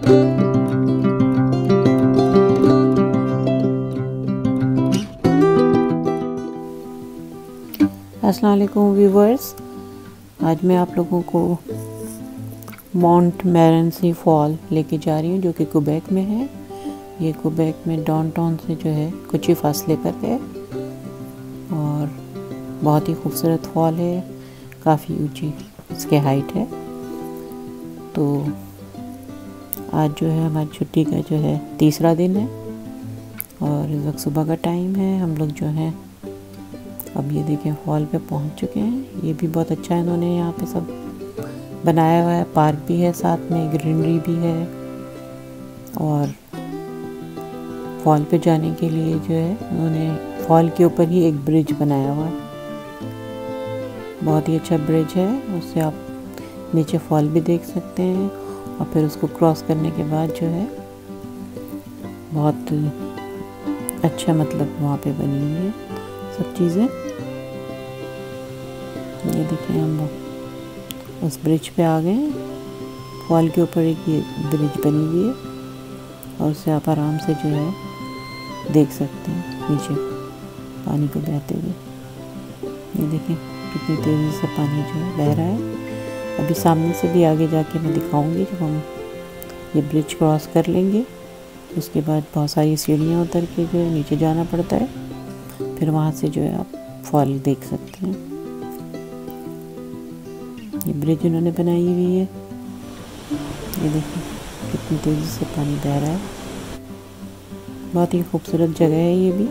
अस्सलाम वालेकुम व्यूवर्स, आज मैं आप लोगों को मोंटमोरेंसी फॉल लेके जा रही हूँ जो कि क्वेबेक में है। ये क्वेबेक में डाउनटाउन से जो है कुछ ही फासले पर है और बहुत ही खूबसूरत फॉल है, काफ़ी ऊंची इसकी हाइट है। तो आज जो है हमारी छुट्टी का जो है तीसरा दिन है और इस वक्त सुबह का टाइम है। हम लोग जो है अब ये देखें फॉल पे पहुंच चुके हैं। ये भी बहुत अच्छा है, इन्होंने यहाँ पे सब बनाया हुआ है, पार्क भी है, साथ में ग्रीनरी भी है और फॉल पे जाने के लिए जो है उन्होंने फॉल के ऊपर ही एक ब्रिज बनाया हुआ है। बहुत ही अच्छा ब्रिज है, उससे आप नीचे फॉल भी देख सकते हैं और फिर उसको क्रॉस करने के बाद जो है बहुत अच्छा मतलब वहाँ पे बनी हुई है सब चीज़ें। ये देखिए हम लोग उस ब्रिज पे आ गए हैं। फॉल के ऊपर एक ये ब्रिज बनी हुई है और उससे आप आराम से जो है देख सकते हैं नीचे पानी को बहते हुए। ये देखें कितनी तेज़ी से पानी जो है बह रहा है। अभी सामने से भी आगे जाके मैं दिखाऊंगी जब हम ये ब्रिज क्रॉस कर लेंगे। उसके बाद बहुत सारी सीढ़ियाँ उतर के जो है नीचे जाना पड़ता है, फिर वहाँ से जो है आप फॉल देख सकते हैं। ये ब्रिज उन्होंने बनाई हुई है। ये देखिए कितनी तेज़ी से पानी बह रहा है। बहुत ही खूबसूरत जगह है ये भी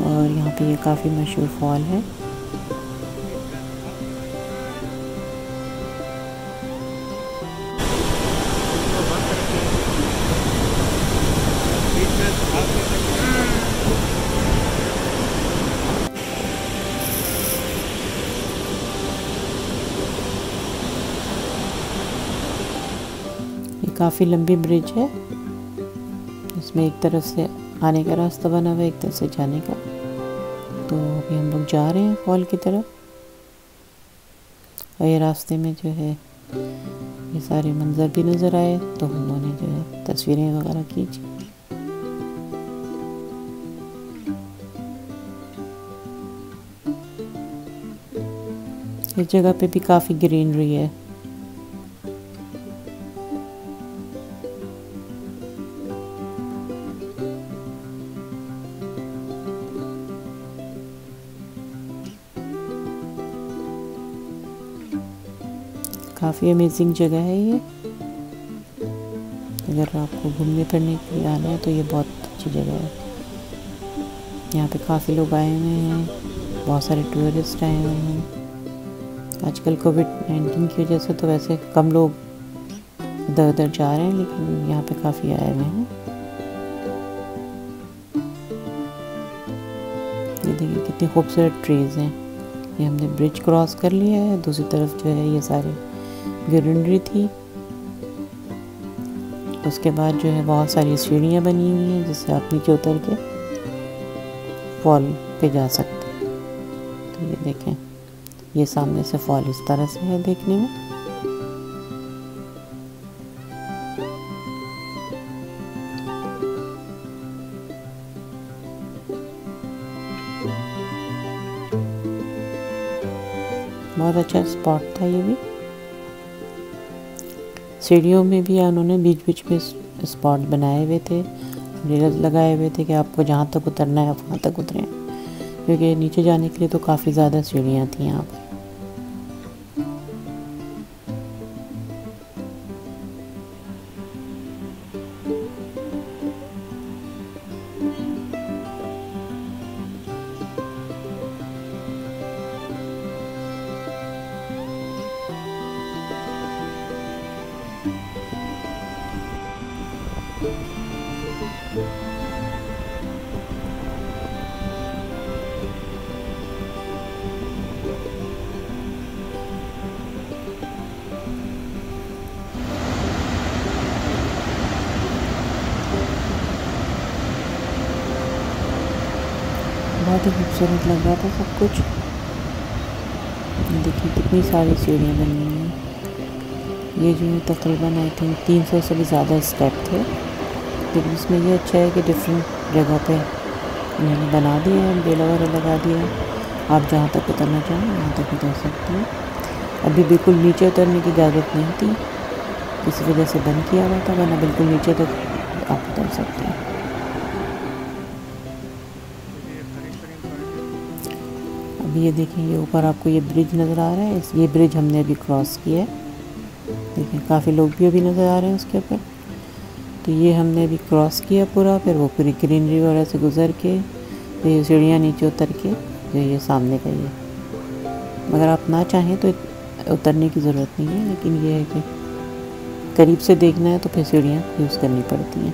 और यहाँ पे ये काफ़ी मशहूर फॉल है। काफ़ी लंबी ब्रिज है, इसमें एक तरफ से आने का रास्ता बना हुआ है, एक तरफ से जाने का। तो अभी हम लोग जा रहे हैं फॉल की तरफ और ये रास्ते में जो है ये सारे मंजर भी नज़र आए तो हम लोगों ने जो है तस्वीरें वगैरह खींची। इस जगह पे भी काफ़ी ग्रीनरी है। काफ़ी अमेजिंग जगह है ये। अगर आपको घूमने फिरने के लिए आना है तो ये बहुत अच्छी जगह है। यहाँ पे काफ़ी लोग आए हुए हैं, बहुत सारे टूरिस्ट आए हुए हैं। आजकल कोविड-19 की वजह से तो वैसे कम लोग इधर उधर जा रहे हैं, लेकिन यहाँ पे काफ़ी आए हुए हैं। ये देखिए कितनी खूबसूरत ट्रीज़ हैं। ये हमने ब्रिज क्रॉस कर लिया है, दूसरी तरफ जो है ये सारे ग्रीनरी थी। उसके बाद जो है बहुत सारी सीढ़ियाँ बनी हुई हैं जिससे आप नीचे उतर के फॉल पे जा सकते हैं। तो ये देखें, ये सामने से फॉल इस तरह से है देखने में। बहुत अच्छा स्पॉट था ये भी। सीढ़ियों में भी उन्होंने बीच बीच में स्पॉट बनाए हुए थे, रेलर्स लगाए हुए थे कि आपको जहाँ तक उतरना है आप वहाँ तक उतरें, क्योंकि नीचे जाने के लिए तो काफ़ी ज़्यादा सीढ़ियाँ थी यहाँ पर। बहुत ही खूबसूरत लग रहा था सब कुछ। देखिए कितनी सारी सीढ़ियाँ बनी हुई हैं। ये जो है तकरीबन आई थिंक 300 से भी ज़्यादा स्टेप थे, लेकिन इसमें ये अच्छा है कि डिफरेंट जगह पे इन्होंने बना दिए हैं, बेला वगैरह लगा दिया है। आप जहाँ तक उतरना चाहें वहाँ तक उतर सकते हैं। अभी बिल्कुल नीचे उतरने की इजाज़त नहीं थी, इसी वजह से बंद किया हुआ था, वरना बिल्कुल नीचे तक आप उतर सकते हैं। अभी ये देखिए, ये ऊपर आपको ये ब्रिज नज़र आ रहा है, ये ब्रिज हमने अभी क्रॉस किया है। देखिए काफ़ी लोग भी अभी नज़र आ रहे हैं उसके ऊपर। तो ये हमने अभी क्रॉस किया पूरा, फिर वो पूरी ग्रीनरी वगैरह से गुज़र के तो ये सीढ़ियाँ नीचे उतर के जो ये सामने का ये, मगर आप ना चाहें तो उतरने की ज़रूरत नहीं है, लेकिन ये है कि करीब से देखना है तो फिर सीढ़ियाँ यूज़ करनी पड़ती हैं।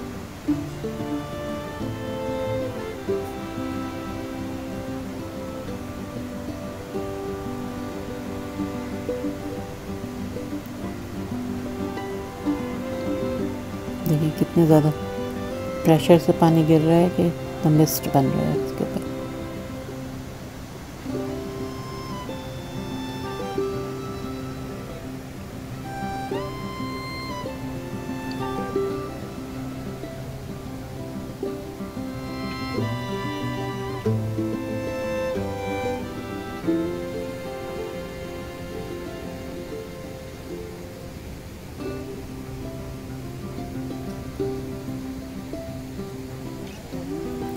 देखिए कितने ज़्यादा प्रेशर से पानी गिर रहा है कि मिस्ट बन रहा है इसके ऊपर।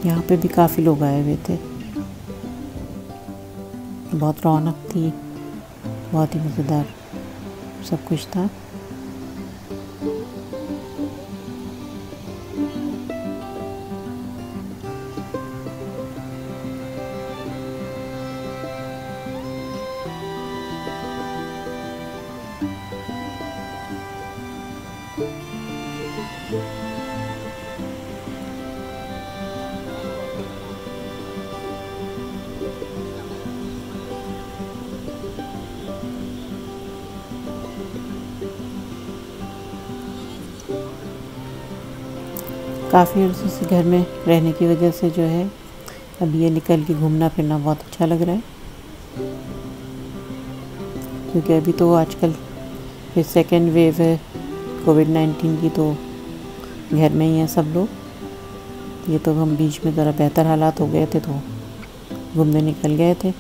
यहाँ पे भी काफ़ी लोग आए हुए थे, बहुत रौनक थी, बहुत ही मज़ेदार सब कुछ था। काफ़ी अर्से से घर में रहने की वजह से जो है अब ये निकल के घूमना फिरना बहुत अच्छा लग रहा है, क्योंकि अभी तो आजकल फिर सेकेंड वेव है कोविड-19 की, तो घर में ही हैं सब लोग। ये तो हम बीच में ज़रा बेहतर हालात हो गए थे तो घूमने निकल गए थे।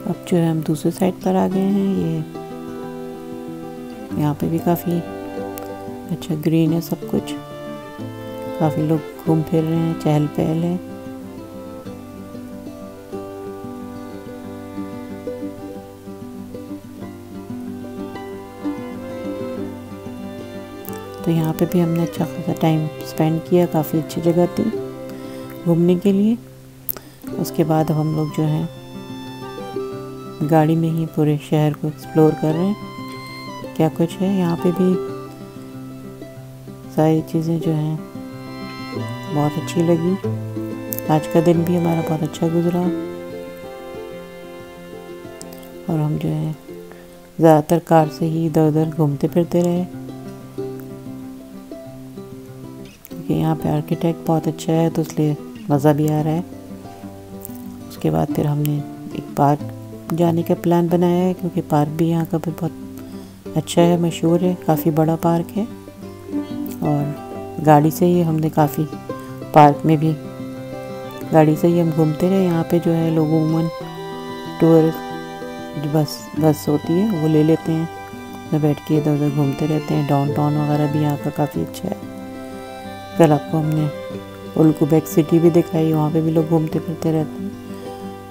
अब जो है हम दूसरे साइड पर आ गए हैं। ये यहाँ पे भी काफ़ी अच्छा ग्रीन है सब कुछ, काफ़ी लोग घूम फिर रहे हैं, चहल पहल है। तो यहाँ पे भी हमने अच्छा खासा टाइम स्पेंड किया, काफ़ी अच्छी जगह थी घूमने के लिए। उसके बाद हम लोग जो है गाड़ी में ही पूरे शहर को एक्सप्लोर कर रहे हैं, क्या कुछ है यहाँ पे भी। सारी चीज़ें जो हैं बहुत अच्छी लगी। आज का दिन भी हमारा बहुत अच्छा गुजरा और हम जो है ज़्यादातर कार से ही इधर उधर घूमते फिरते रहे, क्योंकि यहाँ पे आर्किटेक्ट बहुत अच्छा है तो इसलिए मज़ा भी आ रहा है। उसके बाद फिर हमने एक पार्क जाने का प्लान बनाया है, क्योंकि पार्क भी यहाँ का भी बहुत अच्छा है, मशहूर है, काफ़ी बड़ा पार्क है। और गाड़ी से ही हमने काफ़ी पार्क में भी गाड़ी से ही हम घूमते रहे। यहाँ पे जो है लोग उमूमन टूर जो बस होती है वो ले लेते हैं, उसमें बैठ के इधर उधर घूमते रहते हैं। डाउनटाउन वगैरह भी यहाँ का काफ़ी अच्छा है। कल आपको हमने उल्कुबेक सिटी भी दिखाई, वहाँ पे भी लोग घूमते फिरते रहते हैं,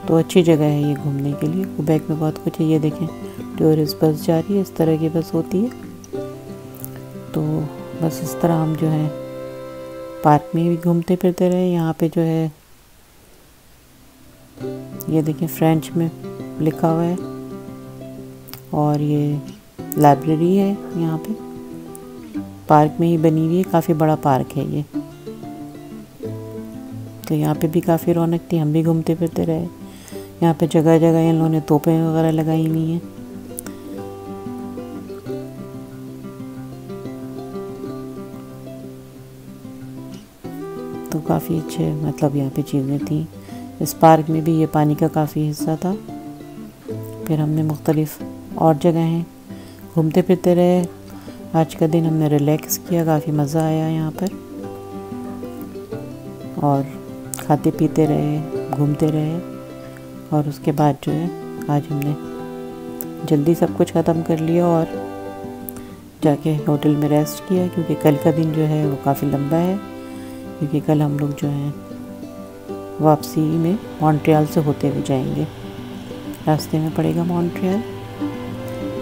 तो अच्छी जगह है ये घूमने के लिए। क्यूबेक में बहुत कुछ है। ये देखें टूरिस्ट बस जा रही है, इस तरह की बस होती है। तो बस इस तरह हम जो है पार्क में भी घूमते फिरते रहे। यहाँ पे जो है ये देखें फ्रेंच में लिखा हुआ है, और ये लाइब्रेरी है यहाँ पे। पार्क में ही बनी हुई है, काफ़ी बड़ा पार्क है ये। तो यहाँ पे भी काफ़ी रौनक थी, हम भी घूमते फिरते रहे। यहाँ पे जगह जगह इन लोगों ने तोपें वगैरह लगाई हुई हैं। तो काफ़ी अच्छे मतलब यहाँ पे चीज़ें थी। इस पार्क में भी ये पानी का काफ़ी हिस्सा था। फिर हमने मुख्तलिफ़ और जगहें घूमते फिरते रहे। आज का दिन हमने रिलैक्स किया, काफ़ी मज़ा आया यहाँ पर, और खाते पीते रहे, घूमते रहे। और उसके बाद जो है आज हमने जल्दी सब कुछ ख़त्म कर लिया और जाके होटल में रेस्ट किया, क्योंकि कल का दिन जो है वो काफ़ी लंबा है, क्योंकि कल हम लोग जो हैं वापसी में मॉन्ट्रियल से होते हुए जाएंगे। रास्ते में पड़ेगा मॉन्ट्रियल,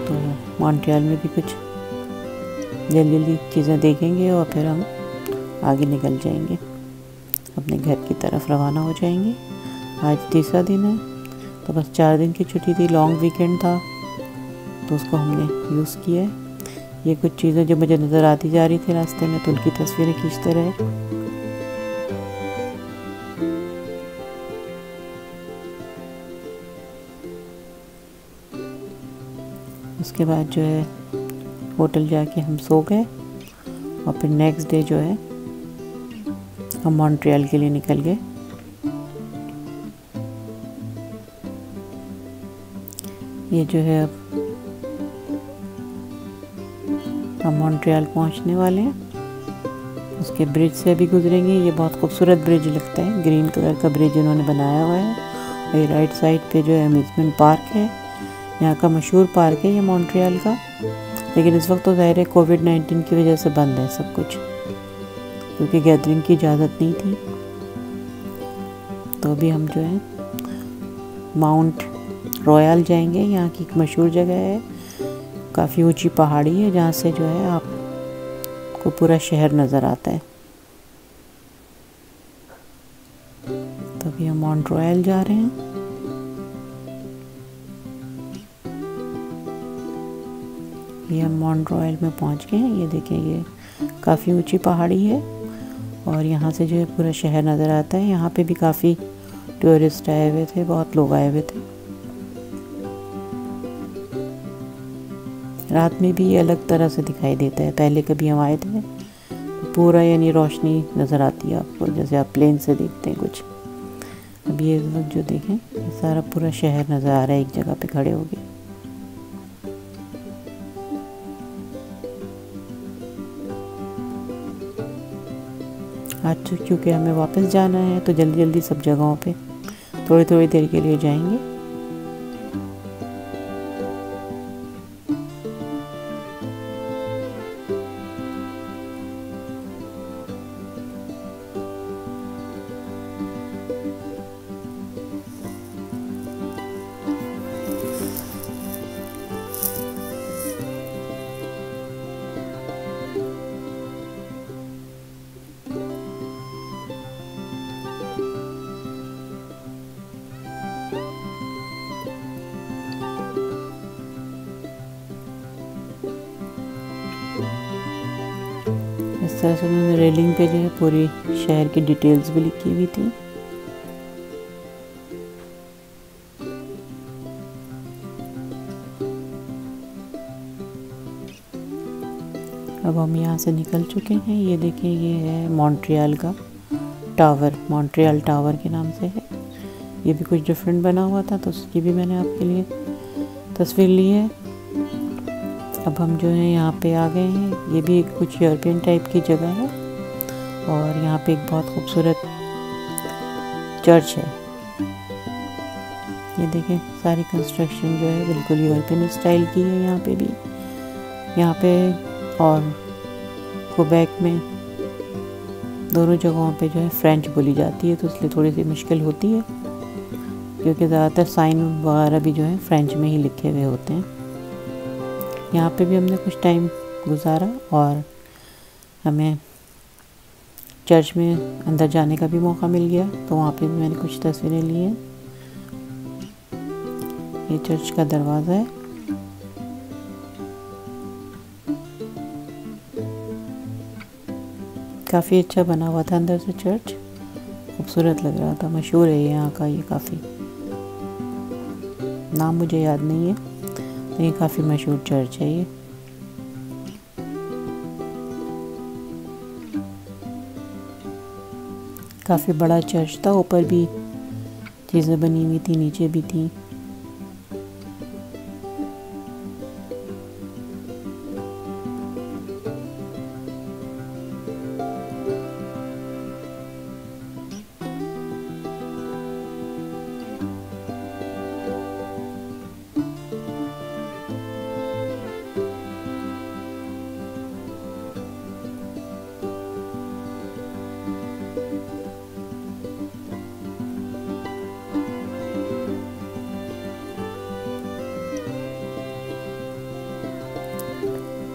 तो मॉन्ट्रियल में भी कुछ जल्दी जल्दी चीज़ें देखेंगे और फिर हम आगे निकल जाएंगे, अपने घर की तरफ रवाना हो जाएंगे। आज तीसरा दिन है, तो बस 4 दिन की छुट्टी थी, लॉन्ग वीकेंड था, तो उसको हमने यूज़ किया है। ये कुछ चीज़ें जो मुझे नज़र आती जा रही थी रास्ते में, तो उनकी तस्वीरें खींचते रहे। उसके बाद जो है होटल जाके हम सो गए और फिर नेक्स्ट डे जो है हम मॉन्ट्रियल के लिए निकल गए। ये जो है अब हम मॉन्ट्रियल पहुंचने वाले हैं। उसके ब्रिज से अभी गुजरेंगे। ये बहुत खूबसूरत ब्रिज लगता है, ग्रीन कलर का ब्रिज इन्होंने बनाया हुआ है। और ये राइट साइड पे जो है अम्यूज़मेंट पार्क है, यहाँ का मशहूर पार्क है ये मॉन्ट्रियल का। लेकिन इस वक्त तो ज़ाहिर है कोविड-19 की वजह से बंद है सब कुछ, क्योंकि गैदरिंग की इजाज़त नहीं थी। तो अभी हम जो है माउंट रॉयल जाएंगे। यहाँ की एक मशहूर जगह है, काफ़ी ऊंची पहाड़ी है, जहाँ से जो है आपको पूरा शहर नज़र आता है। तो अभी हम माउंट रॉयल जा रहे हैं। ये हम माउंट रॉयल में पहुँच गए हैं। ये देखें, ये काफ़ी ऊंची पहाड़ी है और यहाँ से जो है पूरा शहर नज़र आता है। यहाँ पे भी काफ़ी टूरिस्ट आए हुए थे, बहुत लोग आए हुए थे। रात में भी ये अलग तरह से दिखाई देता है। पहले कभी हम आए थे तो पूरा यानी रोशनी नज़र आती है आपको, जैसे आप प्लेन से देखते हैं कुछ। अब ये वक्त जो देखें, ये सारा पूरा शहर नज़र आ रहा है एक जगह पे खड़े हो गए। आज तो क्योंकि हमें वापस जाना है, तो जल्दी जल्दी सब जगहों पे थोड़ी थोड़ी देर के लिए जाएंगे। इस तरह से उन्होंने रेलिंग पे जो है पूरी शहर की डिटेल्स भी लिखी हुई थी। अब हम यहाँ से निकल चुके हैं। ये देखिए, ये है मॉन्ट्रियल का टावर, मॉन्ट्रियल टावर के नाम से है। ये भी कुछ डिफरेंट बना हुआ था, तो उसकी भी मैंने आपके लिए तस्वीर ली है। अब हम जो है यहाँ पे आ गए हैं। ये भी कुछ यूरोपियन टाइप की जगह है और यहाँ पे एक बहुत खूबसूरत चर्च है। ये देखें, सारी कंस्ट्रक्शन जो है बिल्कुल यूरोपियन स्टाइल की है। यहाँ पे भी, यहाँ पे और क्वेबेक में दोनों जगहों पे जो है फ्रेंच बोली जाती है, तो इसलिए थोड़ी सी मुश्किल होती है, क्योंकि ज़्यादातर साइन वगैरह भी जो है फ्रेंच में ही लिखे हुए होते हैं। यहाँ पे भी हमने कुछ टाइम गुजारा और हमें चर्च में अंदर जाने का भी मौका मिल गया, तो वहाँ पे भी मैंने कुछ तस्वीरें ली हैं। ये चर्च का दरवाज़ा है। काफ़ी अच्छा बना हुआ था अंदर से चर्च, खूबसूरत लग रहा था। मशहूर है यहाँ का, ये काफ़ी, नाम मुझे याद नहीं है, तो ये काफ़ी मशहूर चर्च है ये। काफ़ी बड़ा चर्च था, ऊपर भी चीज़ें बनी हुई थी, नीचे भी थी।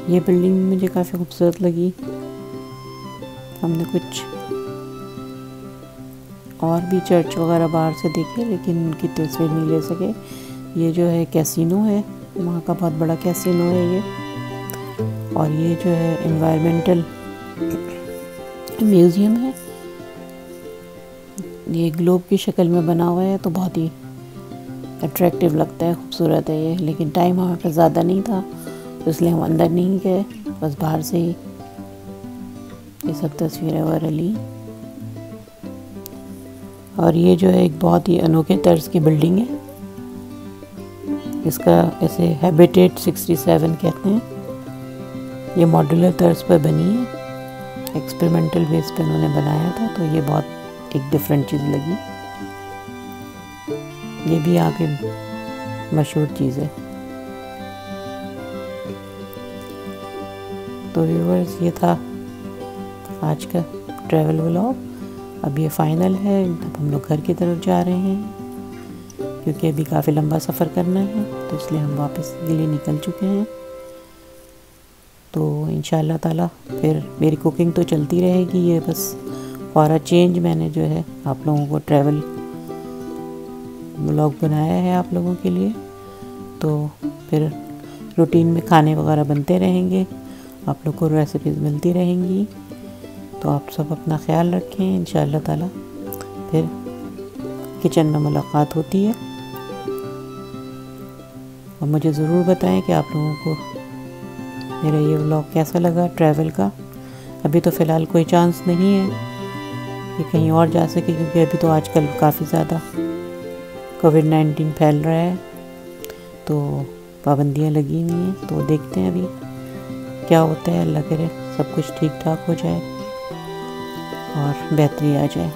ये बिल्डिंग मुझे काफ़ी खूबसूरत लगी। हमने कुछ और भी चर्च वगैरह बाहर से देखे, लेकिन उनकी तस्वीर नहीं ले सके। ये जो है कैसीनो है, वहाँ का बहुत बड़ा कैसीनो है ये। और ये जो है एनवायरमेंटल म्यूज़ियम है, ये ग्लोब की शक्ल में बना हुआ है, तो बहुत ही अट्रैक्टिव लगता है, खूबसूरत है ये। लेकिन टाइम हमारे पास ज़्यादा नहीं था, तो इसलिए हम अंदर नहीं गए, बस बाहर से ही ये सब तस्वीरें वगैरह ली। और ये जो है एक बहुत ही अनोखे तर्ज की बिल्डिंग है, इसका ऐसे हैबिटेट 67 कहते हैं। ये मॉड्यूलर तर्ज पर बनी है, एक्सपेरिमेंटल बेस पे उन्होंने बनाया था, तो ये बहुत एक डिफरेंट चीज़ लगी। ये भी यहाँ की मशहूर चीज़ है। तो व्यूअर्स, ये था आज का ट्रैवल व्लॉग। अब ये फाइनल है, अब हम लोग घर की तरफ जा रहे हैं, क्योंकि अभी काफ़ी लंबा सफ़र करना है, तो इसलिए हम वापस के लिए निकल चुके हैं। तो इंशाल्लाह ताला फिर मेरी कुकिंग तो चलती रहेगी, ये बस फॉर अ चेंज मैंने जो है आप लोगों को ट्रैवल व्लॉग बनाया है आप लोगों के लिए। तो फिर रूटीन में खाने वगैरह बनते रहेंगे, आप लोग को रेसिपीज़ मिलती रहेंगी। तो आप सब अपना ख्याल रखें, इंशाअल्लाह ताला फिर किचन में मुलाकात होती है। और मुझे ज़रूर बताएं कि आप लोगों को मेरा ये व्लॉग कैसा लगा ट्रैवल का। अभी तो फ़िलहाल कोई चांस नहीं है कि कहीं और जा सके, क्योंकि अभी तो आजकल काफ़ी ज़्यादा कोविड-19 फैल रहा है, तो पाबंदियाँ लगी हुई हैं। तो देखते हैं अभी क्या होता है, अल्लाह करे सब कुछ ठीक ठाक हो जाए और बेहतरी आ जाए।